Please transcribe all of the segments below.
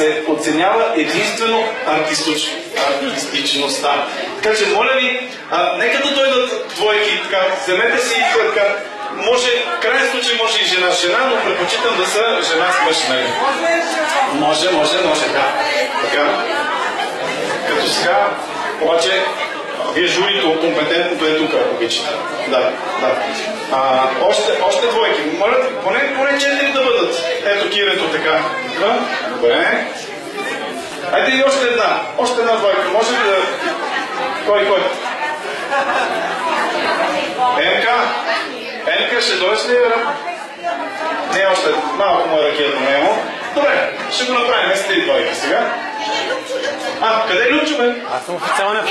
се оценява единствено артистичността. Така че, моля ви, нека да дойдат двойки, така, вземете си така. Може, в крайен случай може и жена, но предпочитам да са жена с мъж, нали? Може, да. Така. Като сега, обаче, вие журито компетентното е тук, ако обичате. Да. Още двойки. Моля, поне 4 да бъдат. Ето кирето така. Добре. Айде и още една двойка. Може ли да... Кой? Енка, ще дойдеш ли? Не, още малко му е ракетно немо. Добре, ще го направим с 3 двойки сега. Къде е Любчо, бе? Аз съм официален. Не.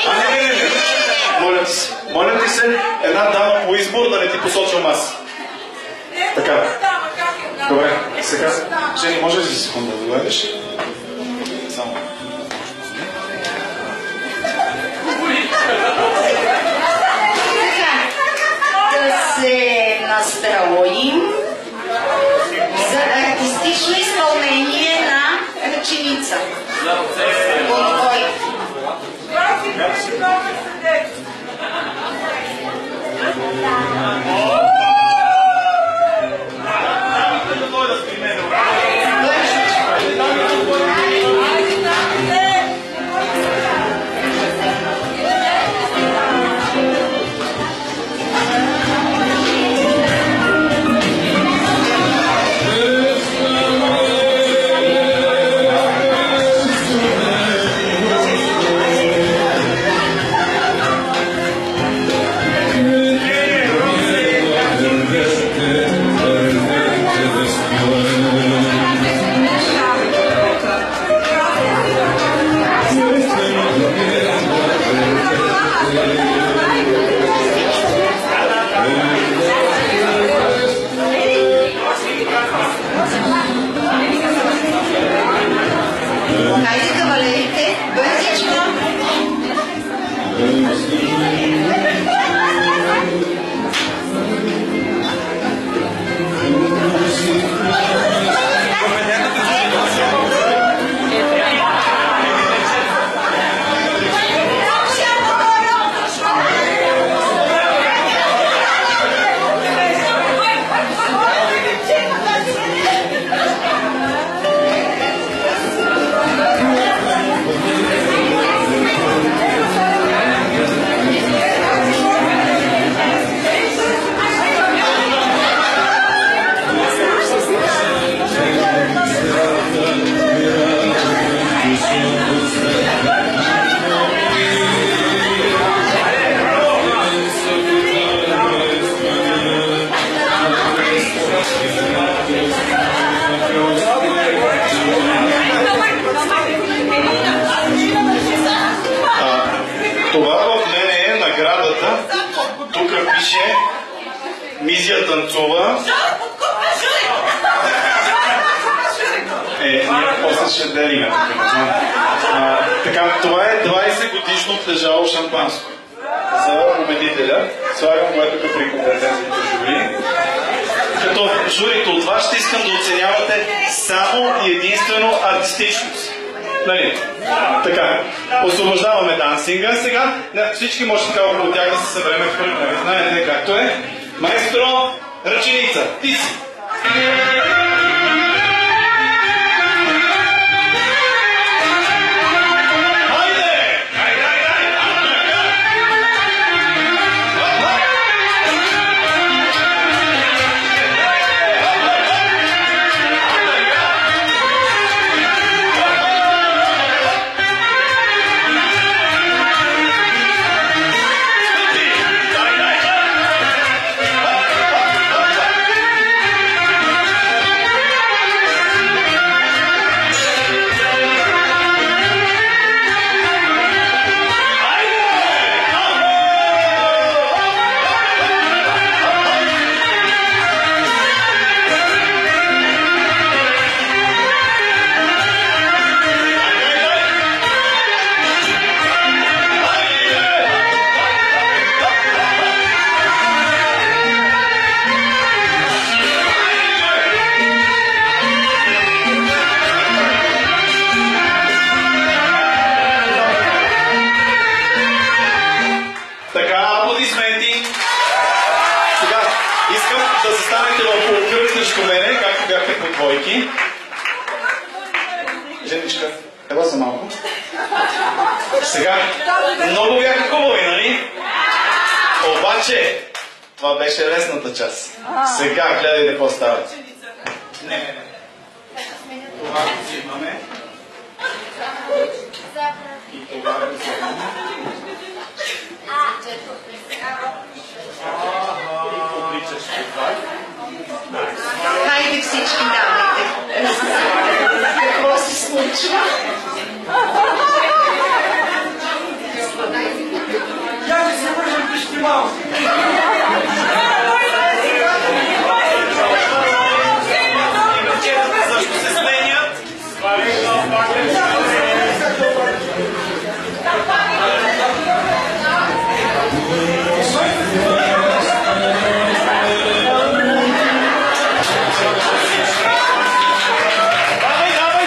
Моля ти се, една дама по избор да не ти посочвам аз. Така. Добре, сега. Жени, може ли за секунда да дойдеш? Само. Да се настроим за артистично изпълнение на ръченица. Мизия танцува. Ние после ще делиме. Така, това е 20 годишно тежало шампанско за победителя. Слагам го тук при компетентните жури. Като журито от вас ще искам да оценявате само и единствено артистичност. Нали? Така, освобождаваме дансинга сега. Всички може така около тях да се събереме в кръг. Знаете както е. Маестро, ръченица, ти си! Дженичка, ела за малко. Сега, много бяха хубави, нали? Обаче, това беше лесната част. Сега гледай какво става. Не. Това го взимаме. И това го взимаме. И обличаш това. Хайде всички давайте. Какво се случва? Я не се вържам пещимал. Защо се сменят?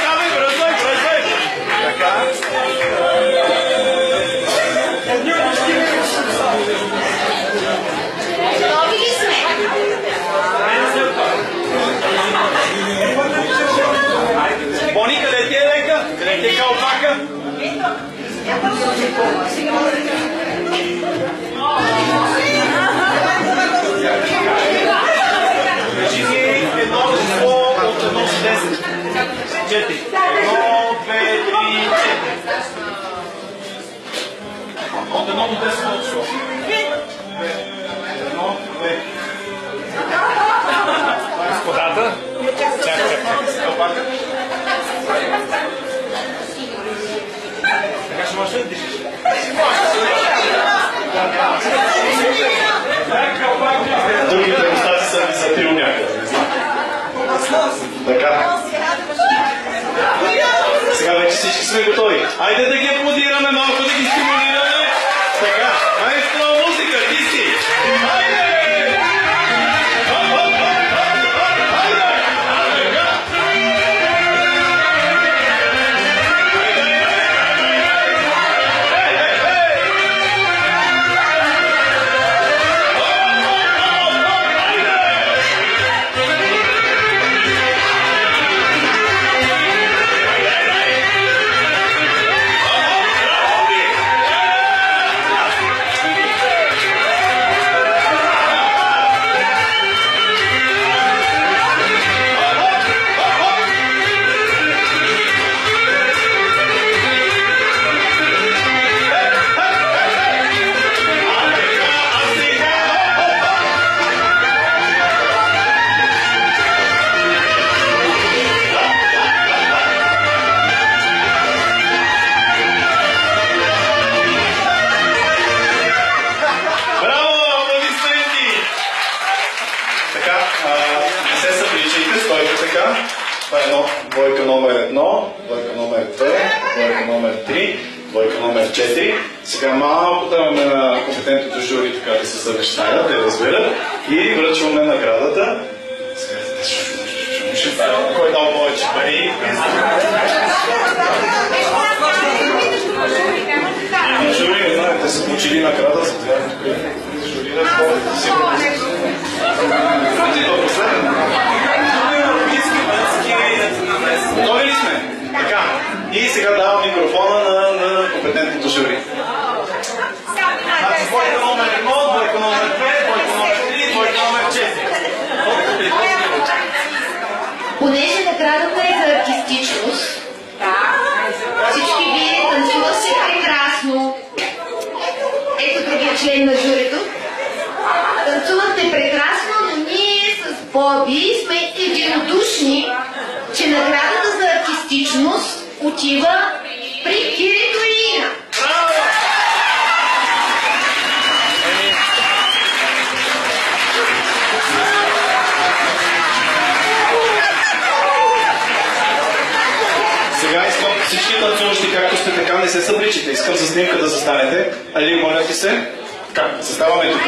Давай, бръзвай. Така. Готови ли сме? Бони, къде ти е лека? Къде ти е калпака? Кажи ми едно число от 1 до 10. 4. 1, 2, 3, 4. От 1 до 10 число. 1, 2. Господата. Чакай. Калпака. Така ще можеш да дишиш. Другите достатъци са ми затил някъде. Така. Сега вече всички сме готови. Айде да ги аплодираме малко, да ги стимулираме. Така. Маестро, музика, ти си. Айде! Това е двойка номер 1, двойка номер 2, двойка номер 3, двойка номер 4. Сега малко даваме на компетентното жури така да се съвещаят, да разберат и връчваме наградата. Кой дал повече пари? Жури, не знаете, са получили награда за това. Жури, да готови ли сме? Така. И сега давам микрофона на компетентното жури. Двойка номер 1, двойка номер 2, двойка номер 3, двойка номер 4. Понеже наградата е за артистичност, всички вие танцувахте прекрасно. Ето другия член на журито. Танцувахте прекрасно, но ние с Боби сме единодушни, че наградата за артистичност отива при Кирито и Ина. Сега искам всички танцуващи, както сте така, не се събличите. Искам за снимка да застанете. Али, моля ти се. Как? Заставаме тук.